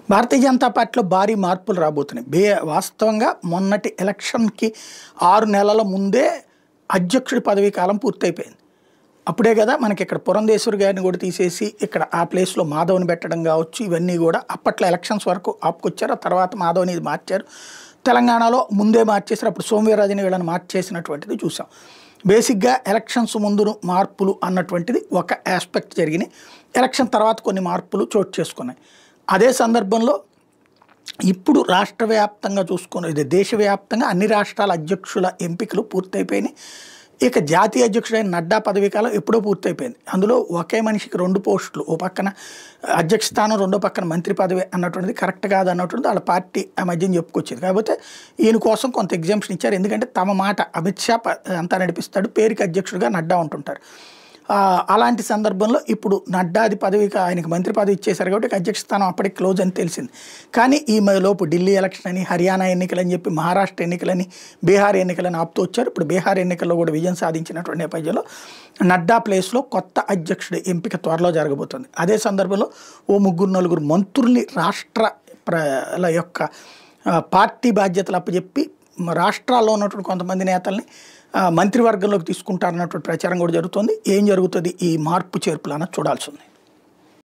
భారతీయ జనతా పార్టీలో భారీ మార్పులు రాబోతున్నాయి. వాస్తవంగా మొన్నటి ఎలక్షన్‌కి 6 నెలల ముందే అధ్యక్షుడి పదవీ కాలం పూర్తయిపోయింది. అప్పుడే కదా మనకి ఇక్కడ పురంధేశ్వరి గారిని కూడా తీసేసి ఇక్కడ ఆ ప్లేస్‌లో మాధవ్‌ని పెట్టడం కావచ్చు, ఇవన్నీ కూడా అప్పట్లో ఎలక్షన్స్ వరకు ఆపుకొచ్చారు. ఆ తర్వాత మాధవ్‌ని ఇది మార్చారు. తెలంగాణలో ముందే మార్చేసారు. అప్పుడు సోమవీర్రాజుని వీళ్ళని మార్చేసినటువంటిది చూసాం. బేసిక్‌గా ఎలక్షన్స్ ముందు మార్పులు అన్నటువంటిది ఒక ఆస్పెక్ట్ జరిగినాయి. ఎలక్షన్ తర్వాత కొన్ని మార్పులు చోటు చేసుకున్నాయి. అదే సందర్భంలో ఇప్పుడు రాష్ట్ర వ్యాప్తంగా ఇది దేశవ్యాప్తంగా అన్ని రాష్ట్రాల అధ్యక్షుల ఎంపికలు పూర్తయిపోయినాయి. ఇక జాతీయ అధ్యక్షుడైన నడ్డా పదవీ కాలం ఎప్పుడో పూర్తయిపోయింది. అందులో ఒకే మనిషికి 2 పోస్టులు, ఓ పక్కన అధ్యక్ష స్థానం, రెండో పక్కన మంత్రి పదవి అన్నటువంటిది కరెక్ట్ కాదు అన్నటువంటిది వాళ్ళ పార్టీ ఆ మధ్యన చెప్పుకొచ్చింది. కాకపోతే ఈయన కోసం కొంత ఎగ్జామ్షన్ ఇచ్చారు. ఎందుకంటే తమ మాట అమిత్ షా అంతా నడిపిస్తాడు, పేరుకి అధ్యక్షుడిగా నడ్డా ఉంటుంటారు. అలాంటి సందర్భంలో ఇప్పుడు నడ్డాది పదవికి ఆయనకి మంత్రి పదవి ఇచ్చేశారు కాబట్టి అధ్యక్ష స్థానం అప్పటికి క్లోజ్ అని తెలిసింది. కానీ ఈ లోపు ఢిల్లీ ఎలక్షన్ అని, హర్యానా ఎన్నికలని చెప్పి మహారాష్ట్ర ఎన్నికలని, బీహార్ ఎన్నికలని ఆపుతూ వచ్చారు. ఇప్పుడు బీహార్ ఎన్నికల్లో కూడా విజయం సాధించినటువంటి నేపథ్యంలో నడ్డా ప్లేస్లో కొత్త అధ్యక్షుడి ఎంపిక త్వరలో జరగబోతుంది. అదే సందర్భంలో ఓ 3-4 మంత్రుల్ని రాష్ట్రాల యొక్క పార్టీ బాధ్యతలు అప్పచెప్పి రాష్ట్రాల్లో ఉన్నటువంటి కొంతమంది నేతల్ని మంత్రివర్గంలోకి తీసుకుంటారన్నటువంటి ప్రచారం కూడా జరుగుతుంది. ఏం జరుగుతుంది ఈ మార్పు చేర్పులు అన్నది చూడాల్సి ఉంది.